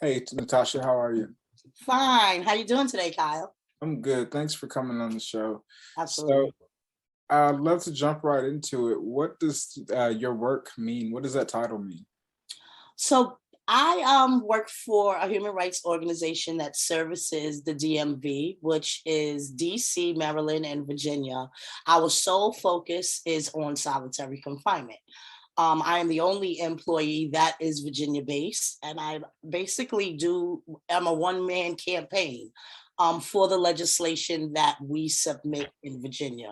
Hey, Natasha, how are you? Fine. How you doing today, Kyle? I'm good. Thanks for coming on the show. So Absolutely. I'd love to jump right into it. What does your work mean? What does that title mean? So I work for a human rights organization that services the DMV, which is DC, Maryland, and Virginia. Our sole focus is on solitary confinement. I am the only employee that is Virginia based, and I basically I'm a one man campaign for the legislation that we submit in Virginia.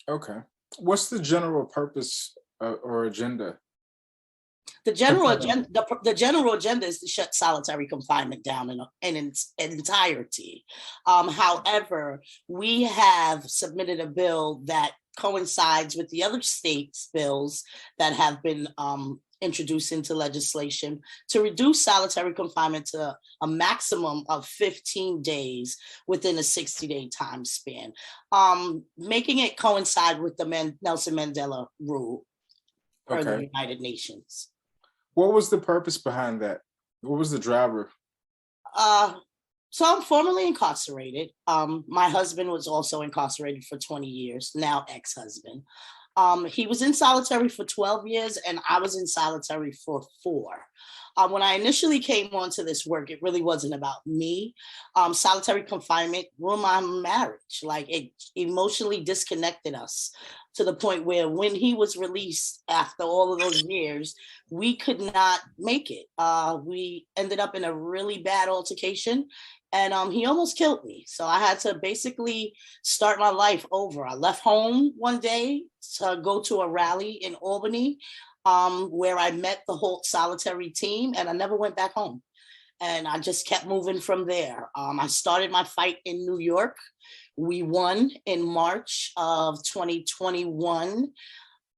Okay. What's the general purpose or agenda? The general agenda is to shut solitary confinement down in its entirety. However, we have submitted a bill that coincides with the other states' bills that have been introduced into legislation to reduce solitary confinement to a maximum of 15 days within a 60-day time span, making it coincide with the Nelson Mandela rule per the Okay. United Nations. What was the purpose behind that? What was the driver? Uh, so I'm formerly incarcerated. My husband was also incarcerated for 20 years, now ex-husband. He was in solitary for 12 years and I was in solitary for 4. When I initially came onto this work, it really wasn't about me. Solitary confinement ruined my marriage. Like it emotionally disconnected us to the point where when he was released after all of those years, we could not make it. We ended up in a really bad altercation and he almost killed me. So I had to basically start my life over. I left home one day to go to a rally in Albany where I met the whole solitary team and I never went back home. And I just kept moving from there. I started my fight in New York. We won in March of 2021,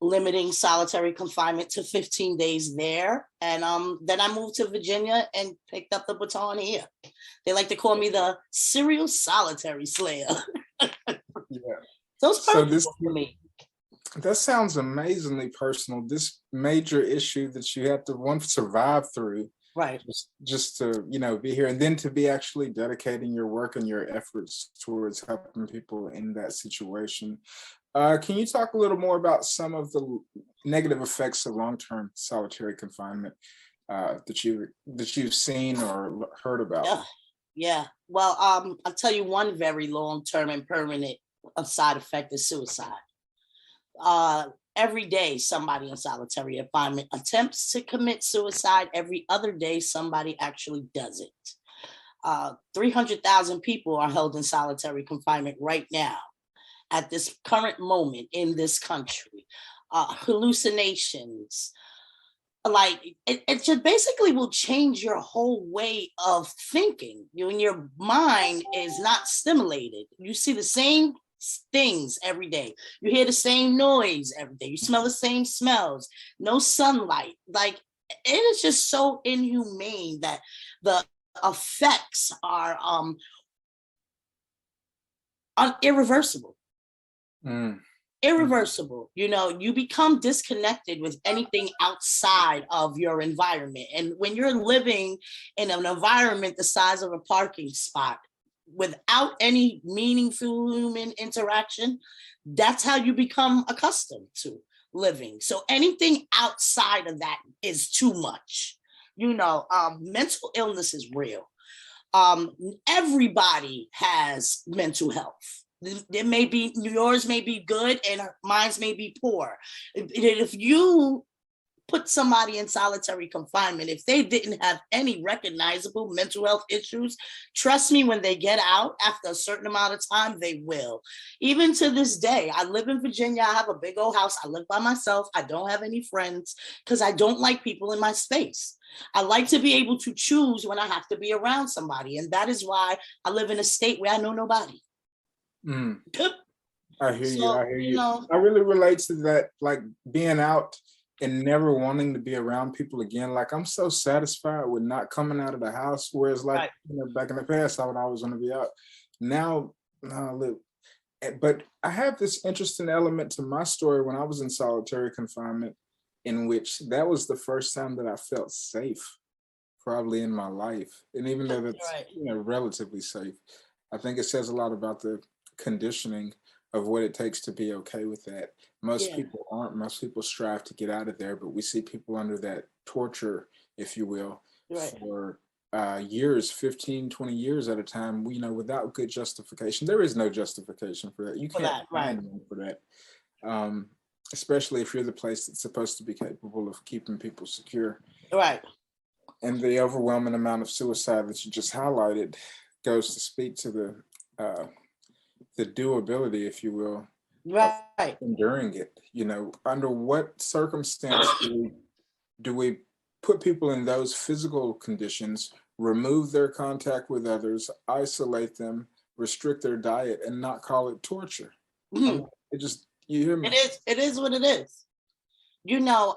limiting solitary confinement to 15 days there. And then I moved to Virginia and picked up the baton here. They like to call me the serial solitary slayer. Yeah. So it's So this personal for me. that sounds amazingly personal. This major issue that you have to one survive through Right. just to be here and then to be actually dedicating your work and your efforts towards helping people in that situation. Can you talk a little more about some of the negative effects of long-term solitary confinement that you've seen or heard about? Yeah. Yeah. Well, I'll tell you one very long-term and permanent side effect is suicide. Uh, every day, somebody in solitary confinement attempts to commit suicide. Every other day, somebody actually does it. 300,000 people are held in solitary confinement right now at this current moment in this country. Hallucinations, like it just basically will change your whole way of thinking. When your mind is not stimulated, you see the same things every day, you hear the same noise every day, you smell the same smells, no sunlight. Like it is just so inhumane that the effects are irreversible. Mm, mm, Irreversible. You become disconnected with anything outside of your environment. And when you're living in an environment the size of a parking spot without any meaningful human interaction, that's how you become accustomed to living. So anything outside of that is too much. Mental illness is real. Everybody has mental health. It may be yours may be good and mine's may be poor. If you put somebody in solitary confinement, if they didn't have any recognizable mental health issues, trust me, when they get out after a certain amount of time, they will. Even to this day, I live in Virginia. I have a big old house. I live by myself. I don't have any friends because I don't like people in my space. I like to be able to choose when I have to be around somebody. And that is why I live in a state where I know nobody. mm. I hear you. I So, hear you. I really relate to that, like being out and never wanting to be around people again. Like I'm so satisfied with not coming out of the house. Whereas, like right. back in the past, I would always want to be out. Now, no, look. But I have this interesting element to my story when I was in solitary confinement, in which that was the first time that I felt safe probably in my life. And even though that's, Right. relatively safe, I think it says a lot about the conditioning of what it takes to be okay with that. Most Yeah. people aren't. Most people strive to get out of there, but we see people under that torture, if you will, Right. for years, 15, 20 years at a time, without good justification. There is no justification for that. You For can't that. Right. find one for that. Um, Especially if you're the place that's supposed to be capable of keeping people secure. Right. And the overwhelming amount of suicide that you just highlighted goes to speak to the doability, if you will, of Right. enduring it. Under what circumstance do we put people in those physical conditions, remove their contact with others, isolate them, restrict their diet, and not call it torture? I Mhm. mean, you hear me? It is what it is. You know,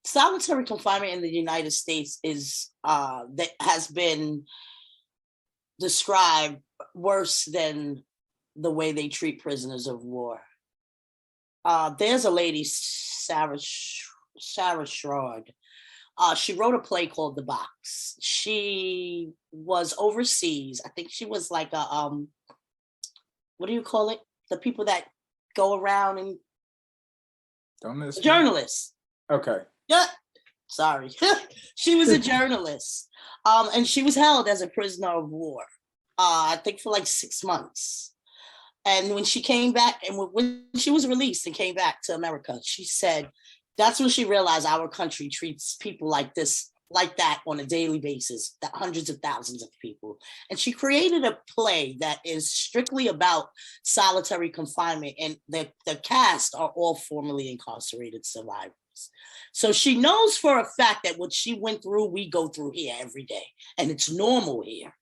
solitary confinement in the United States is that has been described worse than the way they treat prisoners of war. There's a lady, Sarah Schroed. She wrote a play called The Box. She was overseas. I think she was like a what do you call it? The people that go around and Don't ask me. journalists. Okay. Yeah, sorry. She was a journalist. And she was held as a prisoner of war. I think for like 6 months. And when she came back, and when she was released and came back to America, she said that's when she realized our country treats people like this, like that on a daily basis, that hundreds of thousands of people. And she created a play that is strictly about solitary confinement, and the cast are all formerly incarcerated survivors. So she knows for a fact that what she went through, we go through here every day, and it's normal here.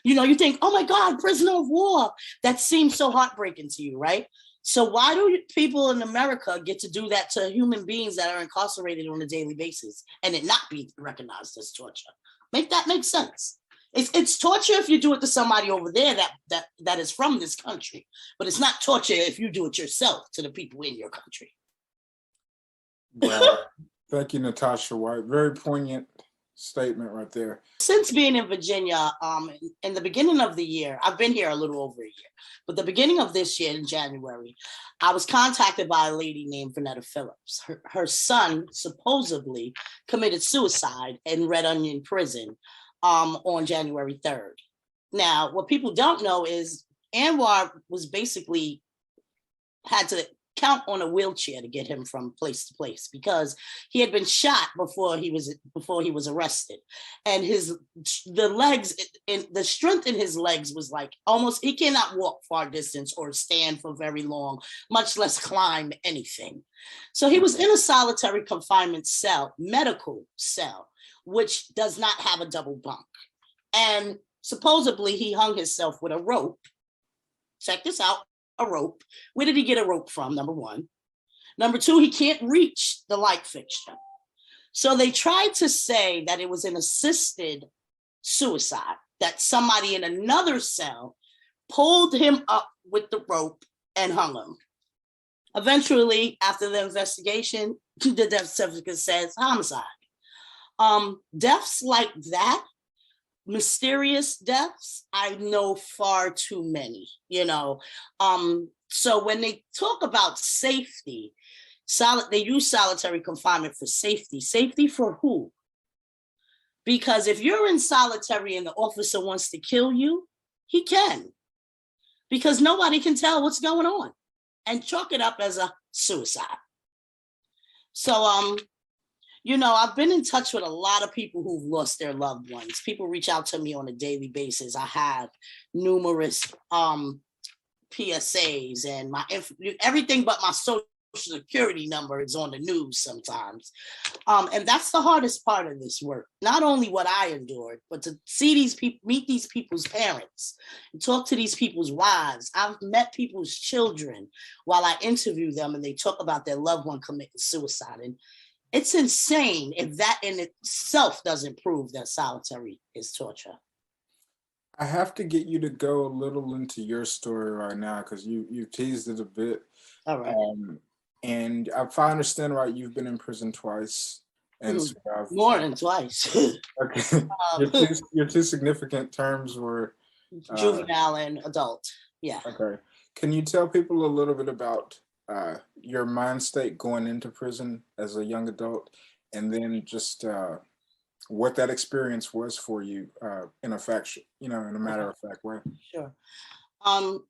You think, oh my God, prisoner of war. That seems so heartbreaking to you, right? So why do people in America get to do that to human beings that are incarcerated on a daily basis and it not be recognized as torture? Make that make sense. It's torture if you do it to somebody over there that is from this country, but it's not torture if you do it yourself to the people in your country. Wow. Thank you, Natasha White. Very poignant statement right there. Since being in Virginia, in the beginning of the year, I've been here a little over a year, but the beginning of this year in January, I was contacted by a lady named Vanetta Phillips. Her son supposedly committed suicide in Red Onion Prison on January 3rd. Now, what people don't know is Anwar was basically had to count on a wheelchair to get him from place to place because he had been shot before he was arrested, and the legs and the strength in his legs was like almost he cannot walk far distance or stand for very long, much less climb anything. So he was in a solitary confinement cell, medical cell, which does not have a double bunk, and supposedly he hung himself with a rope. Check this out. A rope. Where did he get a rope from? Number one. Number two, he can't reach the light fixture. So they tried to say that it was an assisted suicide, that somebody in another cell pulled him up with the rope and hung him. Eventually, after the investigation, the death certificate says homicide. Deaths like that, mysterious deaths, I know far too many, so when they talk about safety, they use solitary confinement for safety for who? Because if you're in solitary and the officer wants to kill you, he can, because nobody can tell what's going on, and chalk it up as a suicide. So I've been in touch with a lot of people who've lost their loved ones. People reach out to me on a daily basis. I have numerous PSAs, and everything but my social security number is on the news sometimes. And that's the hardest part of this work. Not only what I endured, but to see these people, meet these people's parents, and talk to these people's wives. I've met people's children while I interview them, and they talk about their loved one committing suicide. And it's insane if that in itself doesn't prove that solitary is torture. I have to get you to go a little into your story right now because you teased it a bit. All right. And if I understand right, you've been in prison twice. and sort of more than twice. okay. Your two significant terms were Juvenile and adult. Yeah. okay. Can you tell people a little bit about your mind state going into prison as a young adult, and then just what that experience was for you in a fact, in a matter of fact way? Sure. Um,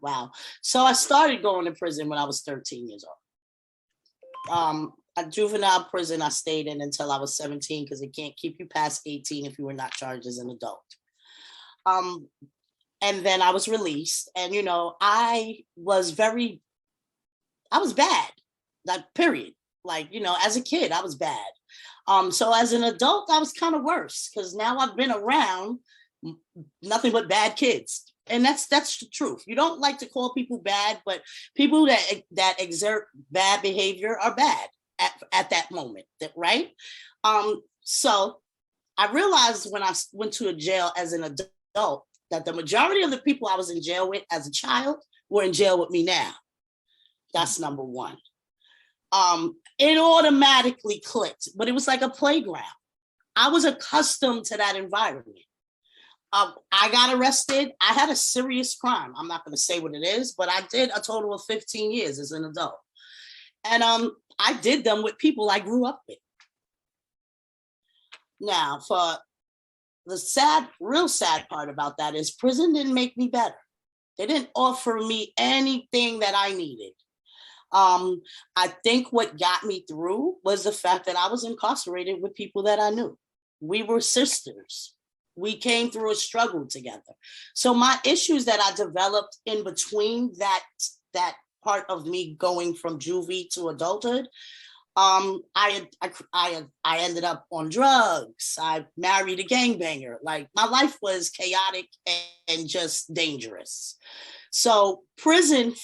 wow. So I started going to prison when I was 13 years old. A juvenile prison I stayed in until I was 17 because it can't keep you past 18 if you were not charged as an adult. And then I was released, and I was bad, like period. Like, as a kid, I was bad. So as an adult, I was kind of worse because now I've been around nothing but bad kids. And that's the truth. You don't like to call people bad, but people that exert bad behavior are bad at that moment, right? So I realized when I went to a jail as an adult that the majority of the people I was in jail with as a child were in jail with me now. That's number one. It automatically clicked, but it was like a playground. I was accustomed to that environment. I got arrested. I had a serious crime. I'm not going to say what it is, but I did a total of 15 years as an adult. And I did them with people I grew up with. Now, for the real sad part about that is prison didn't make me better. They didn't offer me anything that I needed. I think what got me through was the fact that I was incarcerated with people that I knew. We were sisters. We came through a struggle together. So my issues that I developed in between that part of me going from juvie to adulthood, I ended up on drugs. I married a gangbanger. Like, my life was chaotic and just dangerous. So prison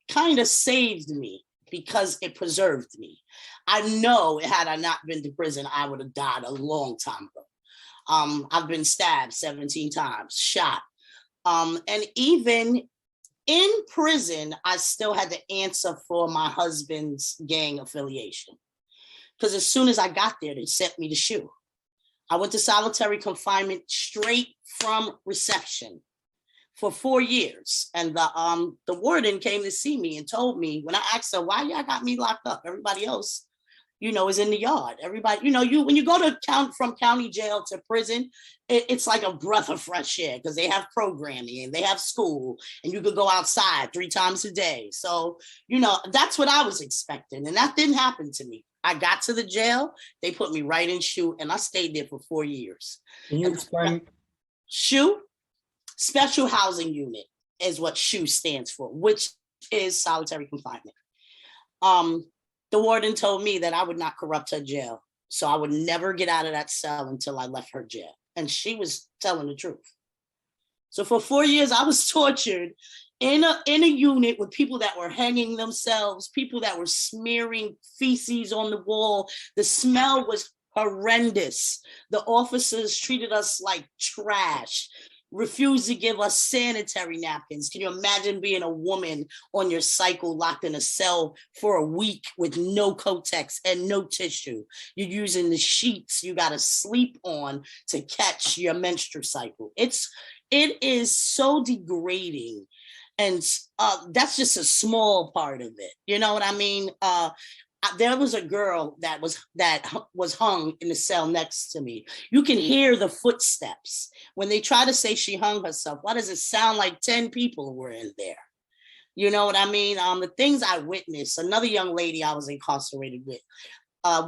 kind of saved me because it preserved me. I know had I not been to prison, I would have died a long time ago. I've been stabbed 17 times, shot. And even in prison, I still had to answer for my husband's gang affiliation. Because as soon as I got there, they sent me to SHU. I went to solitary confinement straight from reception for 4 years. And the warden came to see me and told me, when I asked her, why y'all got me locked up? Everybody else, is in the yard. Everybody, when you go from county jail to prison, it's like a breath of fresh air because they have programming and they have school and you could go outside 3 times a day. So, that's what I was expecting. And that didn't happen to me. I got to the jail, they put me right in SHU, and I stayed there for 4 years. Can you explain? SHU, Special Housing Unit, is what SHU stands for, which is solitary confinement. The warden told me that I would not corrupt her jail, so I would never get out of that cell until I left her jail. And she was telling the truth. So for 4 years, I was tortured in a unit with people that were hanging themselves, people that were smearing feces on the wall. The smell was horrendous. The officers treated us like trash, refused to give us sanitary napkins. Can you imagine being a woman on your cycle locked in a cell for a week with no Kotex and no tissue? You're using the sheets you got to sleep on to catch your menstrual cycle. It is so degrading. And that's just a small part of it. You know what I mean? There was a girl that was hung in the cell next to me. You can hear the footsteps. When they try to say she hung herself, why does it sound like 10 people were in there? You know what I mean? The things I witnessed, another young lady I was incarcerated with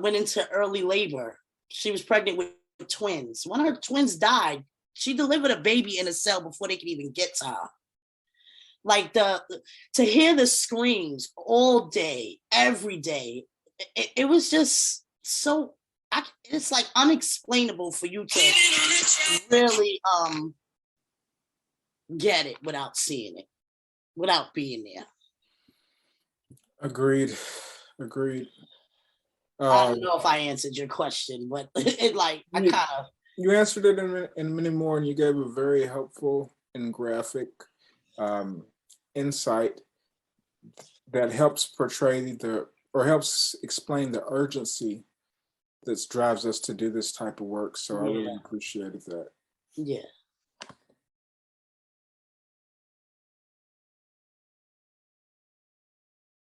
went into early labor. She was pregnant with twins. One of her twins died. She delivered a baby in a cell before they could even get to her. Like to hear the screams all day, every day, it was just so, it's like unexplainable for you to really get it without seeing it, without being there. Agreed. I don't know if I answered your question, but you answered it in many more, and you gave a very helpful and graphic insight that helps portray the or helps explain the urgency that drives us to do this type of work. So I really Yeah. appreciated that. Yeah.